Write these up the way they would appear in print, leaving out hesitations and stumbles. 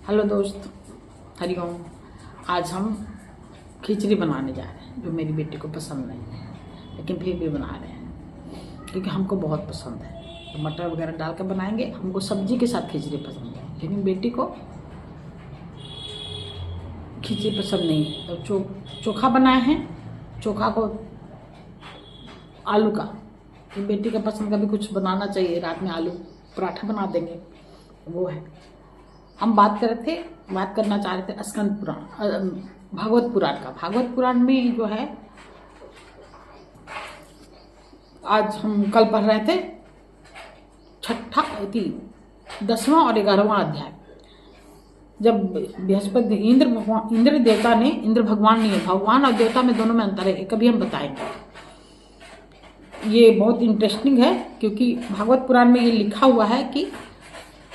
Hello दोस्त, हरिओम। आज हम खिचड़ी बनाने जा रहे हैं जो मेरी बेटी को पसंद नहीं है, लेकिन फिर भी बना रहे हैं क्योंकि हमको बहुत पसंद है। तो मटर वगैरह डाल कर बनाएंगे। हमको सब्जी के साथ खिचड़ी पसंद है, लेकिन बेटी को खिचड़ी पसंद नहीं है। तो चोखा बनाए हैं। चोखा को आलू का, तो बेटी का पसंद का भी कुछ बनाना चाहिए। रात में आलू पराठा बना देंगे, वो है। हम बात करना चाह रहे थे स्कंद पुराण, भागवत पुराण का। भागवत पुराण में जो है, आज हम कल पढ़ रहे थे 10वां और 11वां अध्याय। जब बृहस्पति इंद्र देवता ने, इंद्र भगवान नहीं है, भगवान और देवता में दोनों में अंतर है, कभी हम बताएंगे। ये बहुत इंटरेस्टिंग है क्योंकि भागवत पुराण में ये लिखा हुआ है कि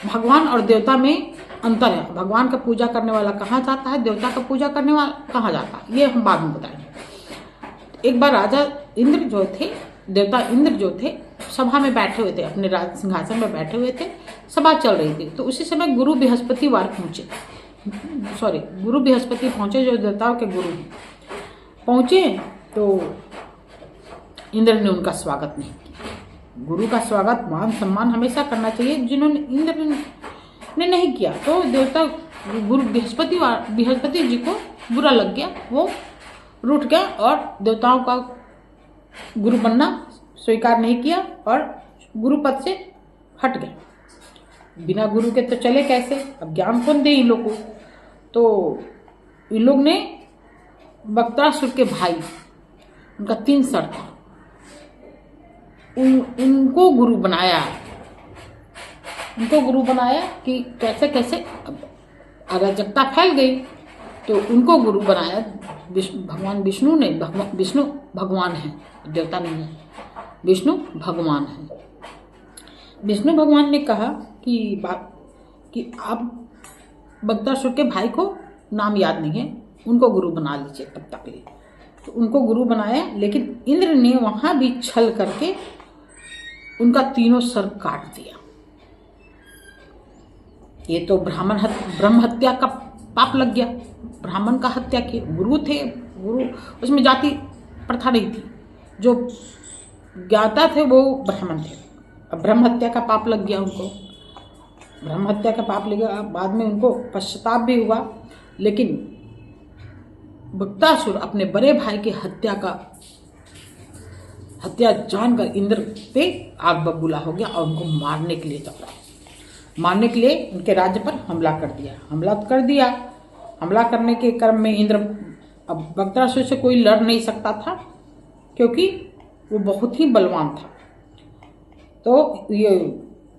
भगवान और देवता में अंतर है। भगवान का पूजा करने वाला कहाँ जाता है, देवता का पूजा करने वाला कहाँ जाता है, ये हम बाद में बताएंगे। एक बार राजा इंद्र जो थे, देवता इंद्र जो थे, सभा में बैठे हुए थे, अपने राज सिंहासन में बैठे हुए थे। सभा चल रही थी। तो उसी समय गुरु बृहस्पति पहुंचे, जो देवताओं के गुरु पहुंचे। तो इंद्र ने उनका स्वागत नहीं किया। गुरु का स्वागत, मान सम्मान हमेशा करना चाहिए। जिन्होंने इंद्र ने नहीं किया तो देवता गुरु बृहस्पति जी को बुरा लग गया। वो रूठ गया और देवताओं का गुरु बनना स्वीकार नहीं किया और गुरु पद से हट गए। बिना गुरु के तो चले कैसे, अब ज्ञान कौन दे इन लोग को। तो इन लोग ने बक्तासुर के भाई, उनका 3 सर था, उनको गुरु बनाया। कि कैसे कैसे अराजकता फैल गई, तो उनको गुरु बनाया। भगवान विष्णु ने, विष्णु भगवान है, देवता नहीं है, विष्णु भगवान है। विष्णु भगवान ने कहा कि आप बक्तासुर के भाई को नाम याद नहीं है, उनको गुरु बना लीजिए तब तक लिए। तो उनको गुरु बनाया, लेकिन इंद्र ने वहां भी छल करके उनका 3 सर काट दिया। ये तो ब्रह्म हत्या का पाप लग गया। ब्राह्मण का हत्या किए, गुरु थे, गुरु उसमें जाति प्रथा नहीं थी। जो ज्ञाता थे वो ब्राह्मण थे। अब ब्रह्म हत्या का पाप लग गया उनको। ब्रह्म हत्या का पाप लग गया। बाद में उनको पश्चाताप भी हुआ, लेकिन बक्तासुर अपने बड़े भाई की हत्या जानकर इंद्र पे आग बबूला हो गया और उनको मारने के लिए दौड़ा। मारने के लिए उनके राज्य पर हमला कर दिया। हमला करने के क्रम में इंद्र, अब बक्तासुर से कोई लड़ नहीं सकता था क्योंकि वो बहुत ही बलवान था। तो ये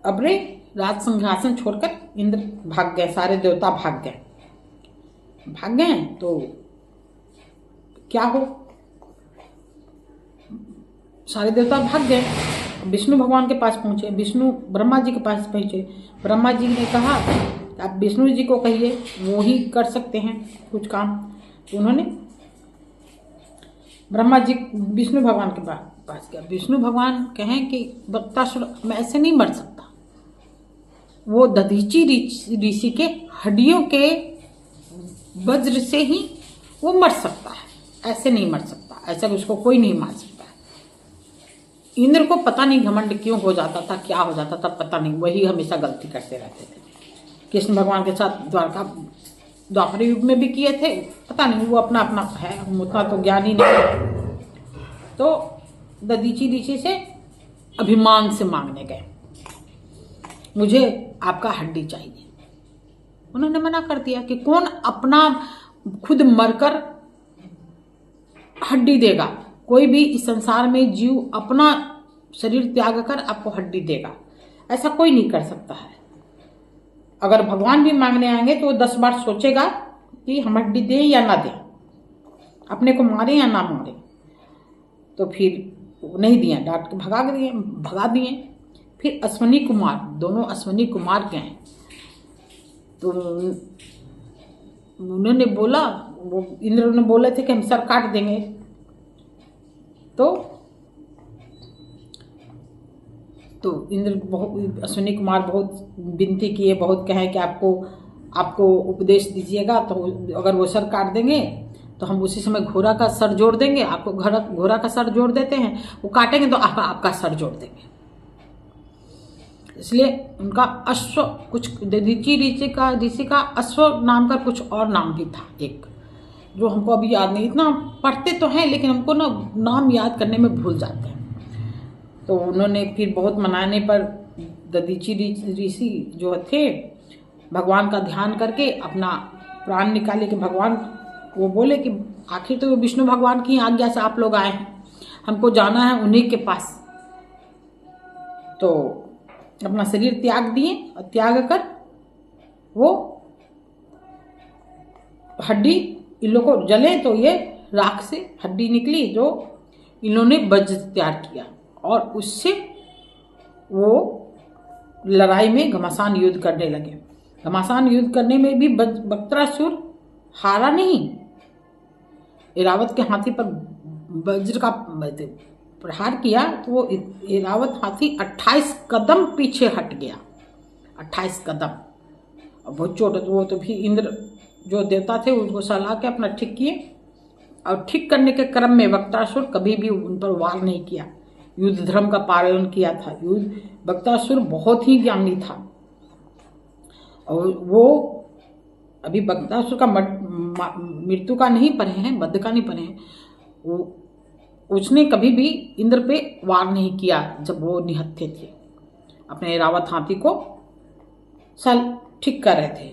अपने राज सिंहासन छोड़कर इंद्र भाग गए, सारे देवता भाग गए। तो क्या हो, सारे देवता भाग गए। विष्णु भगवान के पास पहुंचे, विष्णु ब्रह्मा जी के पास पहुंचे। ब्रह्मा जी ने कहा आप विष्णु जी को कहिए, वो ही कर सकते हैं कुछ काम। तो उन्होंने ब्रह्मा जी विष्णु भगवान के पास गया। विष्णु भगवान कहें कि बक्तासुर मैं ऐसे नहीं मर सकता, वो दधीची ऋषि के हड्डियों के वज्र से ही वो मर सकता है, ऐसे नहीं मर सकता, ऐसा उसको कोई नहीं मार सकता। इंद्र को पता नहीं घमंड क्यों हो जाता था, क्या हो जाता था पता नहीं, वही हमेशा गलती करते रहते थे। कृष्ण भगवान के साथ द्वापर युग में भी किए थे, पता नहीं, वो अपना है, हम उतना तो ज्ञान ही नहीं। तो दधीची ऋषि से अभिमान से मांगने गए, मुझे आपका हड्डी चाहिए। उन्होंने मना कर दिया कि कौन अपना खुद मरकर हड्डी देगा। कोई भी इस संसार में जीव अपना शरीर त्याग कर आपको हड्डी देगा, ऐसा कोई नहीं कर सकता है। अगर भगवान भी मांगने आएंगे तो वो 10 बार सोचेगा कि हम हड्डी दें या ना दें, अपने को मारे या ना मारे। तो फिर नहीं दिया, डांट के भगा दिए। फिर अश्वनी कुमार, दोनों अश्वनी कुमार गए। तो उन्होंने बोला, वो इंद्र ने बोले थे कि हम सर काट देंगे। तो इंद्र अश्विनी कुमार बहुत विनती किए, बहुत कहे कि आपको आपको उपदेश दीजिएगा, तो अगर वो सर काट देंगे तो हम उसी समय घोड़ा का सर जोड़ देंगे। आपको घोड़ा का सर जोड़ देते हैं, वो काटेंगे तो आपका सर जोड़ देंगे। इसलिए उनका अश्व, कुछ दधीचि ऋषि का अश्व नाम का कुछ और नाम भी था एक, जो हमको अभी याद नहीं। इतना पढ़ते तो हैं लेकिन हमको ना नाम याद करने में भूल जाते हैं। तो उन्होंने फिर बहुत मनाने पर दधीचि ऋषि जो थे, भगवान का ध्यान करके अपना प्राण निकाले। कि भगवान, वो बोले कि आखिर तो विष्णु भगवान की आज्ञा से आप लोग आए हैं, हमको जाना है उन्हीं के पास। तो अपना शरीर त्याग दिए, और त्याग कर वो हड्डी इन लोगों को जले तो ये राख से हड्डी निकली, जो इन्होंने वज्र तैयार किया, और उससे वो लड़ाई में घमासान युद्ध करने लगे। घमासान युद्ध करने में भी वक्त्रासुर हारा नहीं। ऐरावत के हाथी पर वज्र का प्रहार किया तो वो ऐरावत हाथी 28 कदम पीछे हट गया, 28 कदम। और बहुत चोट, वो तो भी इंद्र जो देवता थे उसको सलाह के अपना ठीक किए, और ठीक करने के क्रम में वक्त्रासुर कभी भी उन पर वार नहीं किया, युद्ध धर्म का पालन किया था। वक्त्रासुर बहुत ही ज्ञानी था, और वो अभी वक्त्रासुर का मृत्यु का नहीं पढ़े हैं, वध का नहीं पढ़े हैं। वो उसने कभी भी इंद्र पे वार नहीं किया जब वो निहत्थे थे, अपने ऐरावत हाथी को सल ठीक कर रहे थे,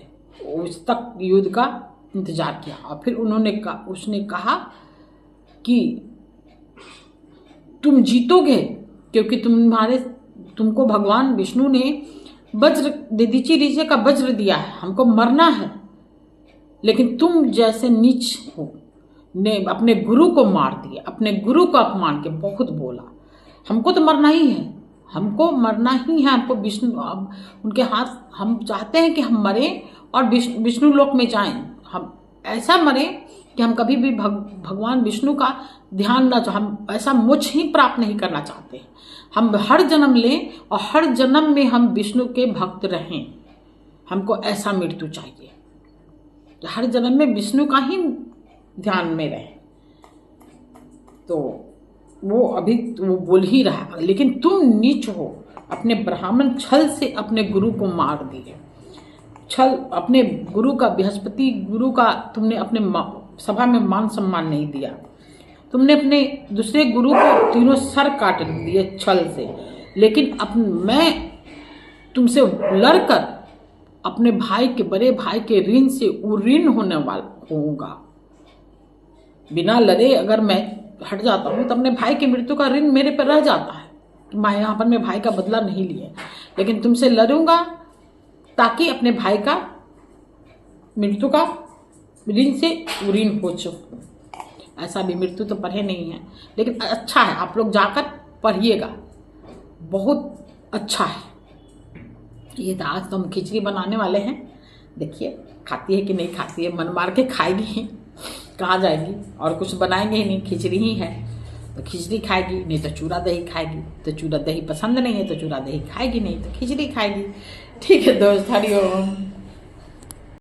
उस तक युद्ध का इंतजार किया। और फिर उसने कहा कि तुम जीतोगे, क्योंकि तुमको भगवान विष्णु ने वज्र, दधीचि ऋषि का वज्र दिया है, हमको मरना है। लेकिन तुम जैसे नीच हो ने अपने गुरु को मार दिया, अपने गुरु का अपमान के बहुत बोला। हमको तो मरना ही है, हमको मरना ही है, हमको विष्णु, अब उनके हाथ, हम चाहते हैं कि हम मरें और विष्णु लोक में जाएं। हम ऐसा मरें कि हम कभी भी भगवान विष्णु का ध्यान न, हम ऐसा मोक्ष ही प्राप्त नहीं करना चाहते। हम हर जन्म लें और हर जन्म में हम विष्णु के भक्त रहें। हमको ऐसा मृत्यु चाहिए कि हर जन्म में विष्णु का ही ध्यान में रहे। तो वो अभी वो बोल ही रहा, लेकिन तुम नीच हो, अपने ब्राह्मण छल से अपने गुरु को मार दिए। छल, अपने गुरु का, बृहस्पति गुरु का तुमने अपने सभा में मान सम्मान नहीं दिया। तुमने अपने दूसरे गुरु को तीनों सर काट दिए छल से। लेकिन मैं तुमसे लड़कर अपने भाई के, बड़े भाई के ऋण से उऋण होने वाला होऊंगा। बिना लड़े अगर मैं हट जाता हूँ तो अपने भाई की मृत्यु का ऋण मेरे पर रह जाता है। मैं यहाँ पर मैं भाई का बदला नहीं लिए, लेकिन तुमसे लड़ूंगा ताकि अपने भाई का मृत्यु का ऋण से ऋण हो चुका। ऐसा भी मृत्यु तो पढ़े नहीं है, लेकिन अच्छा है, आप लोग जाकर पढ़िएगा, बहुत अच्छा है। ये तो आज तो हम खिचड़ी बनाने वाले हैं, देखिए खाती है कि नहीं खाती है। मन मार के खाएगी, कहाँ जाएगी, और कुछ बनाएंगे ही नहीं, खिचड़ी ही है तो खिचड़ी खाएगी, नहीं तो चूड़ा दही खाएगी। तो चूड़ा दही पसंद नहीं है तो चूड़ा दही खाएगी नहीं तो खिचड़ी खाएगी। ठीक है दोस्त, हरिओम।